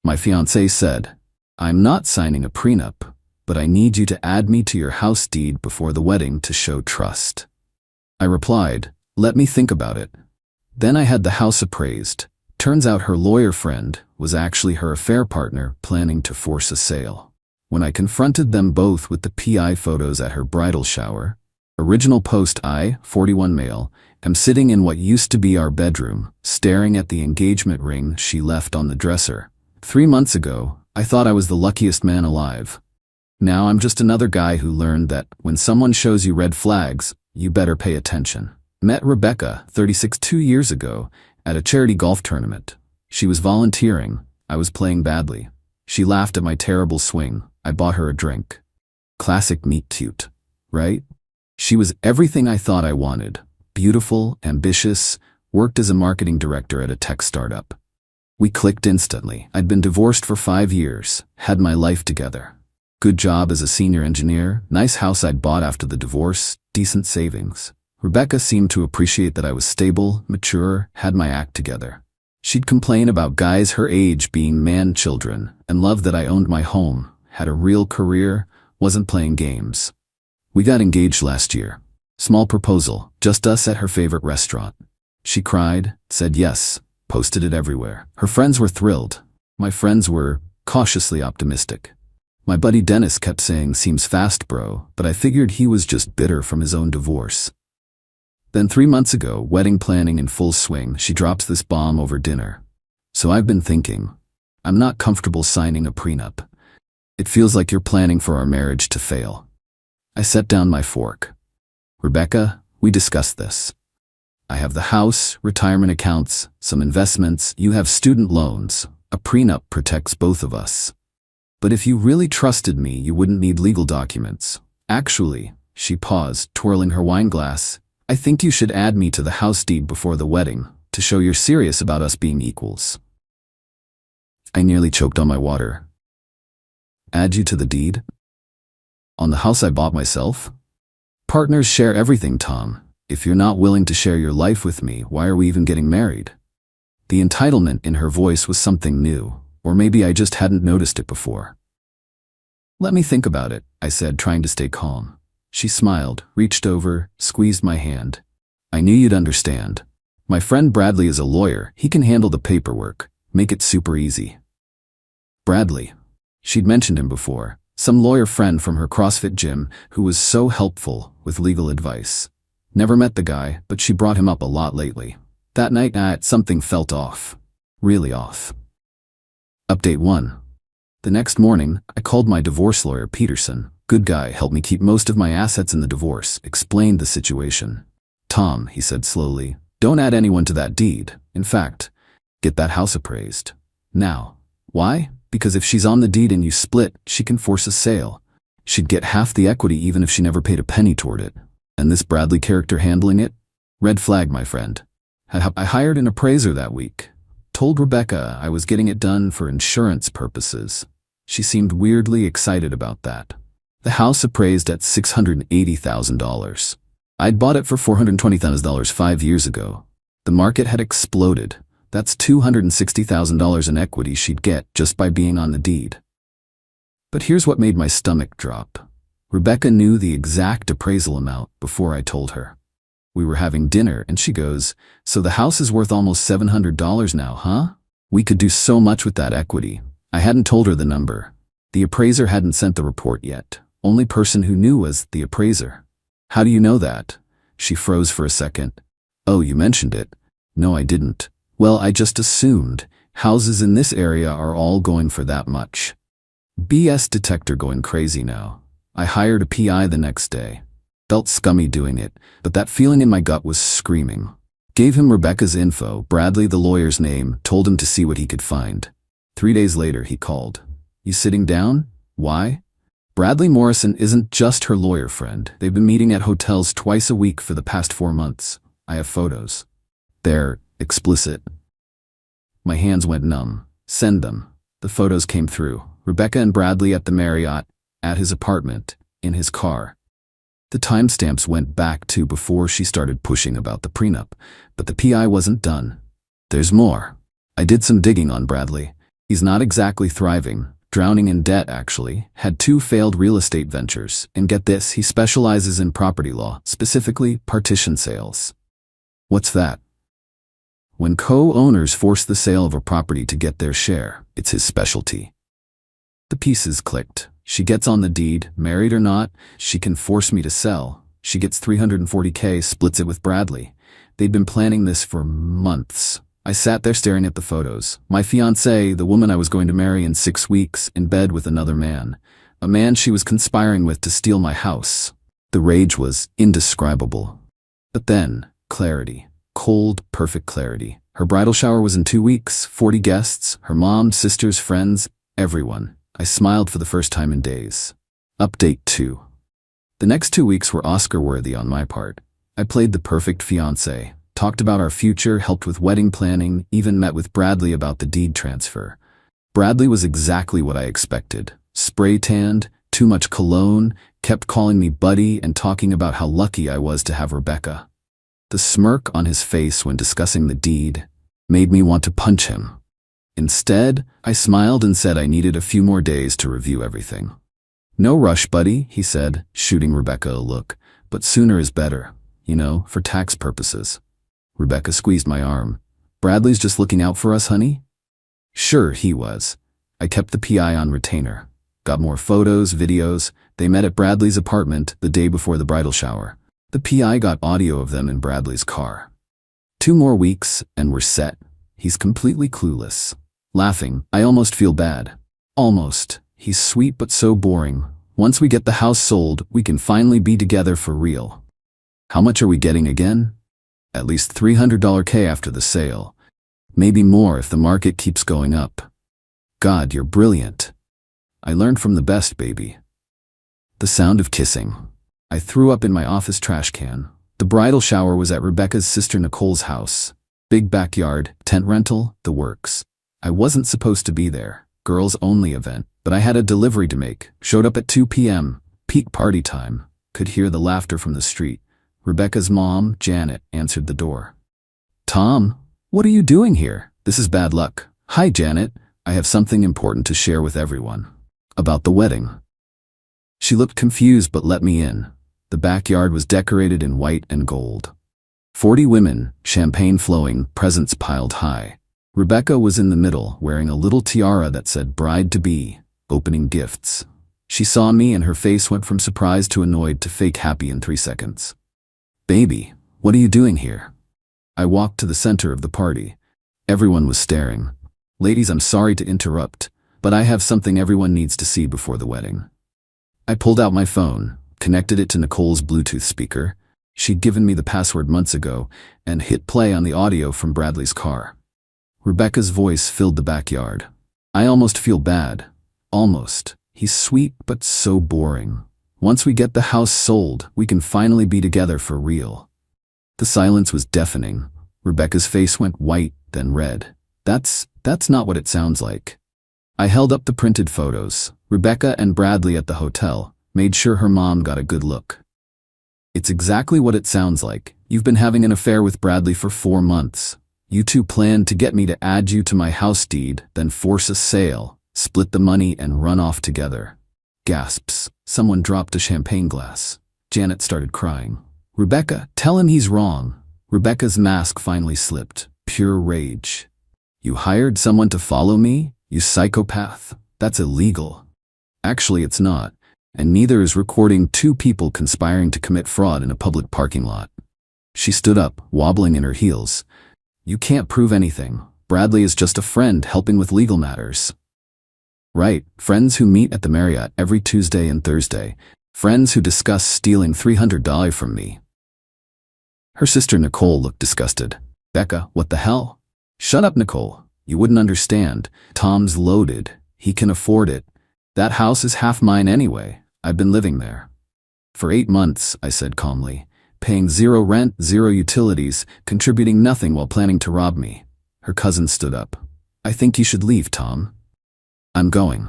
My fiancé said, "I'm not signing a prenup, but I need you to add me to your house deed before the wedding to show trust." I replied, "Let me think about it." Then I had the house appraised. Turns out her lawyer friend was actually her affair partner planning to force a sale. When I confronted them both with the PI photos at her bridal shower, original post I, 41 male, am sitting in what used to be our bedroom, staring at the engagement ring she left on the dresser. 3 months ago, I thought I was the luckiest man alive. Now I'm just another guy who learned that when someone shows you red flags, you better pay attention. Met Rebecca, 36, 2 years ago, at a charity golf tournament. She was volunteering. I was playing badly. She laughed at my terrible swing. I bought her a drink. Classic meet cute, right? She was everything I thought I wanted. Beautiful, ambitious, worked as a marketing director at a tech startup. We clicked instantly. I'd been divorced for 5 years, had my life together. Good job as a senior engineer, nice house I'd bought after the divorce, decent savings. Rebecca seemed to appreciate that I was stable, mature, had my act together. She'd complain about guys her age being man-children, and loved that I owned my home, had a real career, wasn't playing games. We got engaged last year. Small proposal, just us at her favorite restaurant. She cried, said yes, posted it everywhere. Her friends were thrilled. My friends were cautiously optimistic. My buddy Dennis kept saying, "Seems fast, bro," but I figured he was just bitter from his own divorce. Then 3 months ago, wedding planning in full swing, she drops this bomb over dinner. So I've been thinking, I'm not comfortable signing a prenup. It feels like you're planning for our marriage to fail. I set down my fork. Rebecca, we discussed this. I have the house, retirement accounts, some investments, you have student loans. A prenup protects both of us. But if you really trusted me, you wouldn't need legal documents. Actually, she paused, twirling her wine glass, I think you should add me to the house deed before the wedding, to show you're serious about us being equals. I nearly choked on my water. Add you to the deed? On the house I bought myself? Partners share everything, Tom. If you're not willing to share your life with me, why are we even getting married? The entitlement in her voice was something new, or maybe I just hadn't noticed it before. Let me think about it, I said, trying to stay calm. She smiled, reached over, squeezed my hand. I knew you'd understand. My friend Bradley is a lawyer. He can handle the paperwork, make it super easy. Bradley. She'd mentioned him before. Some lawyer friend from her CrossFit gym who was so helpful with legal advice. Never met the guy, but she brought him up a lot lately. That night, something felt off. Really off. Update 1. The next morning, I called my divorce lawyer, Peterson. Good guy, helped me keep most of my assets in the divorce, explained the situation. Tom, he said slowly, don't add anyone to that deed. In fact, get that house appraised. Now. Why? Because if she's on the deed and you split, she can force a sale. She'd get half the equity even if she never paid a penny toward it. And this Bradley character handling it? Red flag, my friend. I hired an appraiser that week. Told Rebecca I was getting it done for insurance purposes. She seemed weirdly excited about that. The house appraised at $680,000. I'd bought it for $420,000 5 years ago. The market had exploded. That's $260,000 in equity she'd get just by being on the deed. But here's what made my stomach drop. Rebecca knew the exact appraisal amount before I told her. We were having dinner and she goes, "So the house is worth almost $700 now, huh? We could do so much with that equity." I hadn't told her the number. The appraiser hadn't sent the report yet. Only person who knew was the appraiser. How do you know that? She froze for a second. Oh, you mentioned it. No, I didn't. Well, I just assumed. Houses in this area are all going for that much. BS detector going crazy now. I hired a PI the next day. Felt scummy doing it, but that feeling in my gut was screaming. Gave him Rebecca's info, Bradley the lawyer's name, told him to see what he could find. 3 days later, he called. You sitting down? Why? Bradley Morrison isn't just her lawyer friend. They've been meeting at hotels twice a week for the past 4 months. I have photos. They're explicit. My hands went numb. Send them. The photos came through. Rebecca and Bradley at the Marriott, at his apartment, in his car. The timestamps went back to before she started pushing about the prenup, but the PI wasn't done. There's more. I did some digging on Bradley. He's not exactly thriving, drowning in debt actually, had 2 failed real estate ventures, and get this, he specializes in property law, specifically partition sales. What's that? When co-owners force the sale of a property to get their share, it's his specialty. The pieces clicked. She gets on the deed, married or not, she can force me to sell. She gets $340K, splits it with Bradley. They'd been planning this for months. I sat there staring at the photos. My fiancée, the woman I was going to marry in 6 weeks, in bed with another man. A man she was conspiring with to steal my house. The rage was indescribable. But then, clarity. Cold, perfect clarity. Her bridal shower was in 2 weeks, 40 guests, her mom, sisters, friends, everyone. I smiled for the first time in days. Update 2. The next 2 weeks were Oscar-worthy on my part. I played the perfect fiancé, talked about our future, helped with wedding planning, even met with Bradley about the deed transfer. Bradley was exactly what I expected. Spray-tanned, too much cologne, kept calling me buddy and talking about how lucky I was to have Rebecca. The smirk on his face when discussing the deed made me want to punch him. Instead, I smiled and said I needed a few more days to review everything. No rush, buddy, he said, shooting Rebecca a look, but sooner is better, for tax purposes. Rebecca squeezed my arm. Bradley's just looking out for us, honey? Sure, he was. I kept the PI on retainer. Got more photos, videos. They met at Bradley's apartment the day before the bridal shower. The PI got audio of them in Bradley's car. 2 more weeks, and we're set. He's completely clueless. Laughing, I almost feel bad. Almost. He's sweet but so boring. Once we get the house sold, we can finally be together for real. How much are we getting again? At least $300K after the sale. Maybe more if the market keeps going up. God, you're brilliant. I learned from the best, baby. The sound of kissing. I threw up in my office trash can. The bridal shower was at Rebecca's sister Nicole's house. Big backyard, tent rental, the works. I wasn't supposed to be there. Girls only event, but I had a delivery to make. Showed up at 2 p.m. Peak party time. Could hear the laughter from the street. Rebecca's mom, Janet, answered the door. Tom, what are you doing here? This is bad luck. Hi, Janet. I have something important to share with everyone. About the wedding. She looked confused but let me in. The backyard was decorated in white and gold. 40 women, champagne flowing, presents piled high. Rebecca was in the middle, wearing a little tiara that said bride-to-be, opening gifts. She saw me and her face went from surprised to annoyed to fake happy in 3 seconds. Baby, what are you doing here? I walked to the center of the party. Everyone was staring. Ladies, I'm sorry to interrupt, but I have something everyone needs to see before the wedding. I pulled out my phone, connected it to Nicole's Bluetooth speaker. She'd given me the password months ago, and hit play on the audio from Bradley's car. Rebecca's voice filled the backyard. I almost feel bad. Almost. He's sweet but so boring. Once we get the house sold, we can finally be together for real. The silence was deafening. Rebecca's face went white, then red. That's not what it sounds like. I held up the printed photos. Rebecca and Bradley at the hotel. Made sure her mom got a good look. It's exactly what it sounds like. You've been having an affair with Bradley for 4 months. You two planned to get me to add you to my house deed, then force a sale, split the money and run off together. Gasps. Someone dropped a champagne glass. Janet started crying. Rebecca, tell him he's wrong. Rebecca's mask finally slipped. Pure rage. You hired someone to follow me? You psychopath. That's illegal. Actually, it's not. And neither is recording 2 people conspiring to commit fraud in a public parking lot. She stood up, wobbling in her heels. You can't prove anything. Bradley is just a friend helping with legal matters. Right, friends who meet at the Marriott every Tuesday and Thursday. Friends who discuss stealing $300 from me. Her sister Nicole looked disgusted. Becca, what the hell? Shut up, Nicole. You wouldn't understand. Tom's loaded. He can afford it. That house is half mine anyway. I've been living there. For 8 months, I said calmly. Paying 0 rent, 0 utilities, contributing nothing while planning to rob me. Her cousin stood up. I think you should leave, Tom. I'm going.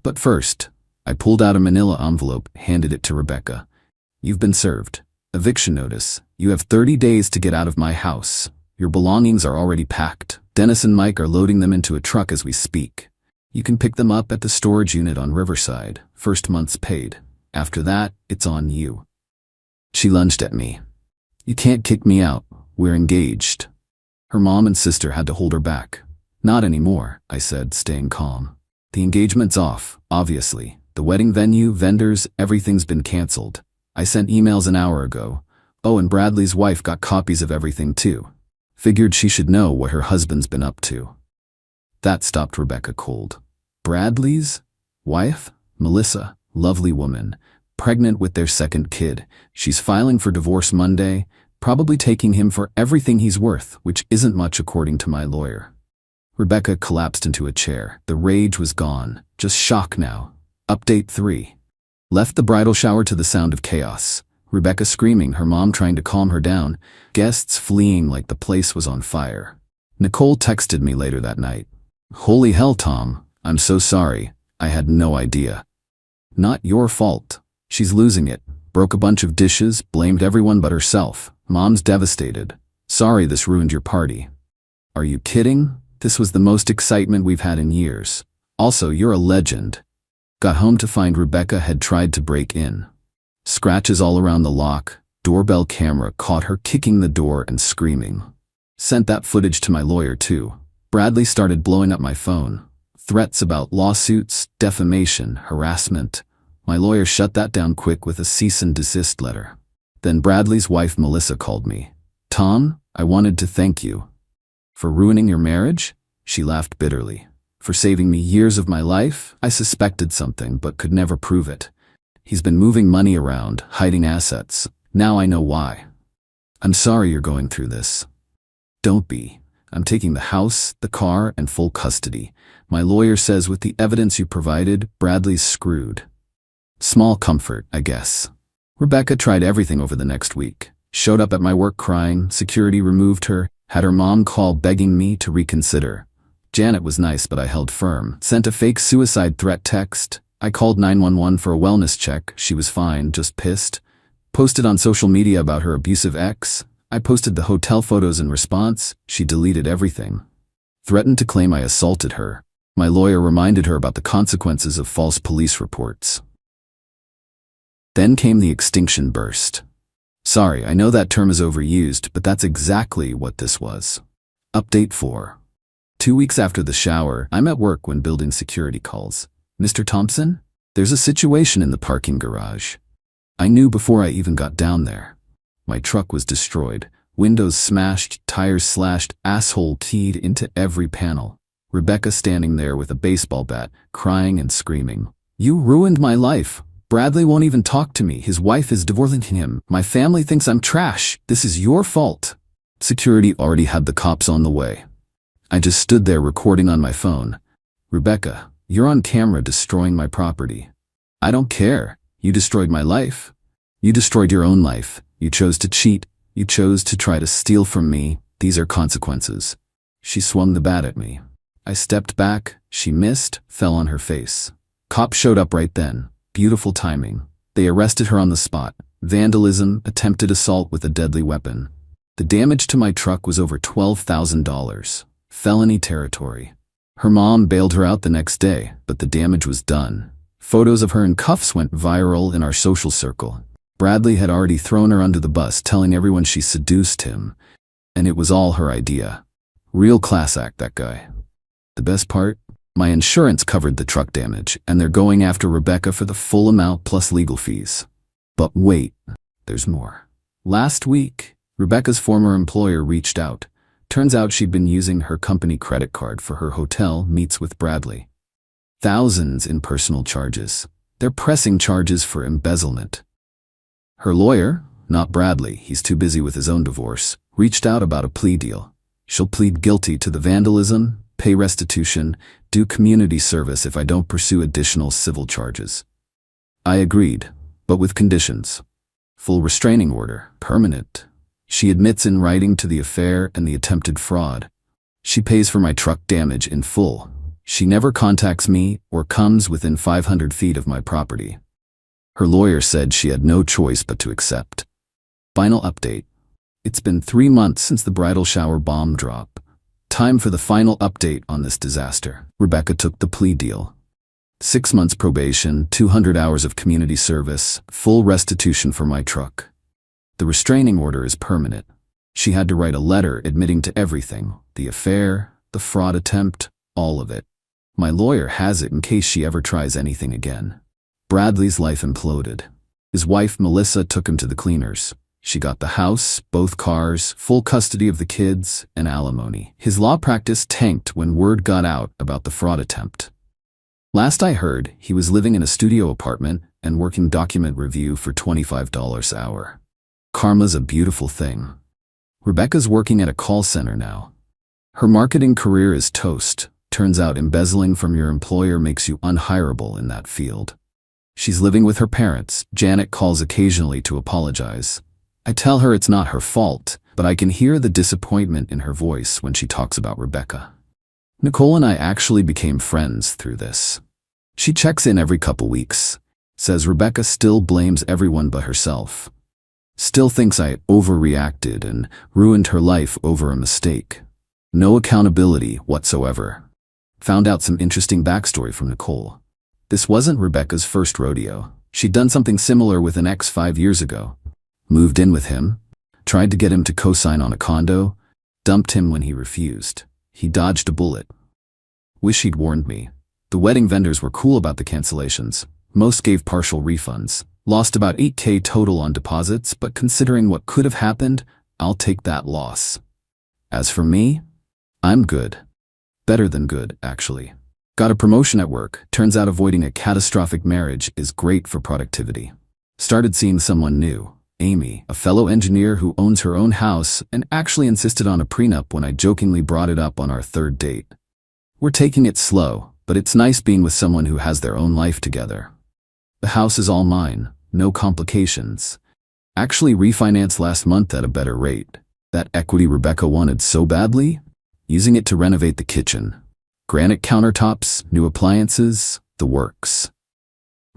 But first, I pulled out a manila envelope, handed it to Rebecca. You've been served. Eviction notice. You have 30 days to get out of my house. Your belongings are already packed. Dennis and Mike are loading them into a truck as we speak. You can pick them up at the storage unit on Riverside. First month's paid. After that, it's on you. She lunged at me. You can't kick me out. We're engaged. Her mom and sister had to hold her back. Not anymore, I said, staying calm. The engagement's off, obviously. The wedding venue, vendors, everything's been canceled. I sent emails an hour ago. Oh, and Bradley's wife got copies of everything too. Figured she should know what her husband's been up to. That stopped Rebecca cold. Bradley's wife? Melissa, lovely woman, pregnant with their second kid. She's filing for divorce Monday, probably taking him for everything he's worth, which isn't much according to my lawyer. Rebecca collapsed into a chair. The rage was gone. Just shock now. Update 3. Left the bridal shower to the sound of chaos. Rebecca screaming, her mom trying to calm her down, guests fleeing like the place was on fire. Nicole texted me later that night. Holy hell, Tom. I'm so sorry. I had no idea. Not your fault. She's losing it. Broke a bunch of dishes, blamed everyone but herself. Mom's devastated. Sorry this ruined your party. Are you kidding? This was the most excitement we've had in years. Also, you're a legend. Got home to find Rebecca had tried to break in. Scratches all around the lock. Doorbell camera caught her kicking the door and screaming. Sent that footage to my lawyer too. Bradley started blowing up my phone. Threats about lawsuits, defamation, harassment. My lawyer shut that down quick with a cease and desist letter. Then Bradley's wife Melissa called me. Tom, I wanted to thank you. For ruining your marriage? She laughed bitterly. For saving me years of my life? I suspected something but could never prove it. He's been moving money around, hiding assets. Now I know why. I'm sorry you're going through this. Don't be. I'm taking the house, the car, and full custody. My lawyer says with the evidence you provided, Bradley's screwed. Small comfort, I guess. Rebecca tried everything over the next week. Showed up at my work crying, security removed her, had her mom call begging me to reconsider. Janet was nice but I held firm. Sent a fake suicide threat text. I called 911 for a wellness check. She was fine, just pissed. Posted on social media about her abusive ex. I posted the hotel photos in response. She deleted everything. Threatened to claim I assaulted her. My lawyer reminded her about the consequences of false police reports. Then came the extinction burst. Sorry, I know that term is overused, but that's exactly what this was. Update 4. 2 weeks after the shower, I'm at work when building security calls. Mr. Thompson? There's a situation in the parking garage. I knew before I even got down there. My truck was destroyed. Windows smashed, tires slashed, asshole keyed into every panel. Rebecca standing there with a baseball bat, crying and screaming. You ruined my life. Bradley won't even talk to me. His wife is divorcing him. My family thinks I'm trash. This is your fault. Security already had the cops on the way. I just stood there recording on my phone. Rebecca, you're on camera destroying my property. I don't care. You destroyed my life. You destroyed your own life. You chose to cheat. You chose to try to steal from me. These are consequences. She swung the bat at me. I stepped back. She missed, fell on her face. Cops showed up right then. Beautiful timing. They arrested her on the spot. Vandalism, attempted assault with a deadly weapon. The damage to my truck was over $12,000. Felony territory. Her mom bailed her out the next day, but the damage was done. Photos of her in cuffs went viral in our social circle. Bradley had already thrown her under the bus, telling everyone she seduced him. And it was all her idea. Real class act, that guy. The best part? My insurance covered the truck damage, and they're going after Rebecca for the full amount plus legal fees. But wait, there's more. Last week, Rebecca's former employer reached out. Turns out she'd been using her company credit card for her hotel meets with Bradley. Thousands in personal charges. They're pressing charges for embezzlement. Her lawyer, not Bradley, he's too busy with his own divorce, reached out about a plea deal. She'll plead guilty to the vandalism, pay restitution, do community service if I don't pursue additional civil charges. I agreed, but with conditions. Full restraining order, permanent. She admits in writing to the affair and the attempted fraud. She pays for my truck damage in full. She never contacts me or comes within 500 feet of my property. Her lawyer said she had no choice but to accept. Final update. It's been 3 months since the bridal shower bomb drop. Time for the final update on this disaster. Rebecca took the plea deal. 6 months probation, 200 hours of community service, full restitution for my truck. The restraining order is permanent. She had to write a letter admitting to everything, the affair, the fraud attempt, all of it. My lawyer has it in case she ever tries anything again. Bradley's life imploded. His wife, Melissa, took him to the cleaners. She got the house, both cars, full custody of the kids, and alimony. His law practice tanked when word got out about the fraud attempt. Last I heard, he was living in a studio apartment and working document review for $25 an hour. Karma's a beautiful thing. Rebecca's working at a call center now. Her marketing career is toast. Turns out embezzling from your employer makes you unhireable in that field. She's living with her parents. Janet calls occasionally to apologize. I tell her it's not her fault, but I can hear the disappointment in her voice when she talks about Rebecca. Nicole and I actually became friends through this. She checks in every couple weeks, says Rebecca still blames everyone but herself. Still thinks I overreacted and ruined her life over a mistake. No accountability whatsoever. Found out some interesting backstory from Nicole. This wasn't Rebecca's first rodeo. She'd done something similar with an ex 5 years ago. Moved in with him, tried to get him to co-sign on a condo, dumped him when he refused. He dodged a bullet. Wish he'd warned me. The wedding vendors were cool about the cancellations. Most gave partial refunds. Lost about $8,000 total on deposits, but considering what could have happened, I'll take that loss. As for me, I'm good. Better than good, actually. Got a promotion at work. Turns out avoiding a catastrophic marriage is great for productivity. Started seeing someone new. Amy, a fellow engineer who owns her own house and actually insisted on a prenup when I jokingly brought it up on our 3rd date. We're taking it slow, but it's nice being with someone who has their own life together. The house is all mine, no complications. Actually refinanced last month at a better rate. That equity Rebecca wanted so badly, using it to renovate the kitchen. Granite countertops, new appliances, the works.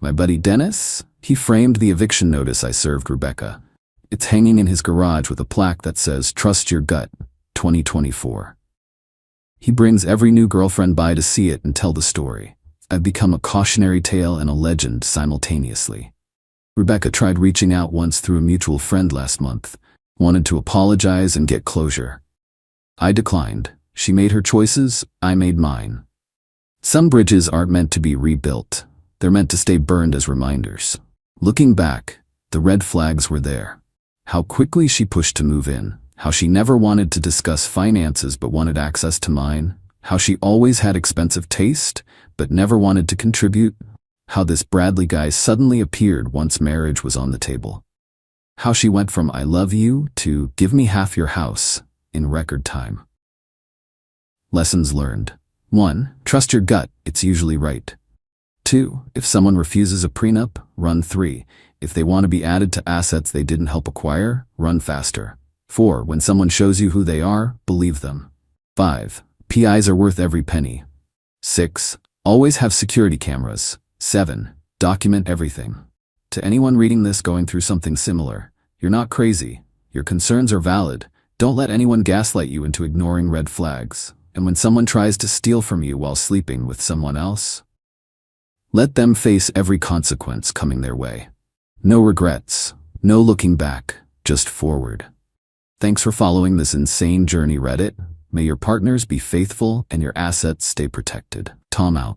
My buddy Dennis, he framed the eviction notice I served Rebecca. It's hanging in his garage with a plaque that says, "Trust your gut, 2024. He brings every new girlfriend by to see it and tell the story. I've become a cautionary tale and a legend simultaneously. Rebecca tried reaching out once through a mutual friend last month, wanted to apologize and get closure. I declined. She made her choices, I made mine. Some bridges aren't meant to be rebuilt. They're meant to stay burned as reminders. Looking back, the red flags were there. How quickly she pushed to move in. How she never wanted to discuss finances but wanted access to mine. How she always had expensive taste but never wanted to contribute. How this Bradley guy suddenly appeared once marriage was on the table. How she went from "I love you" to "give me half your house" in record time. Lessons learned. 1. Trust your gut, it's usually right. 2. If someone refuses a prenup, run. 3. If they want to be added to assets they didn't help acquire, run faster. 4. When someone shows you who they are, believe them. 5. PIs are worth every penny. 6. Always have security cameras. 7. Document everything. To anyone reading this going through something similar, you're not crazy. Your concerns are valid. Don't let anyone gaslight you into ignoring red flags. And when someone tries to steal from you while sleeping with someone else, let them face every consequence coming their way. No regrets, no looking back, just forward. Thanks for following this insane journey, Reddit. May your partners be faithful and your assets stay protected. Tom out.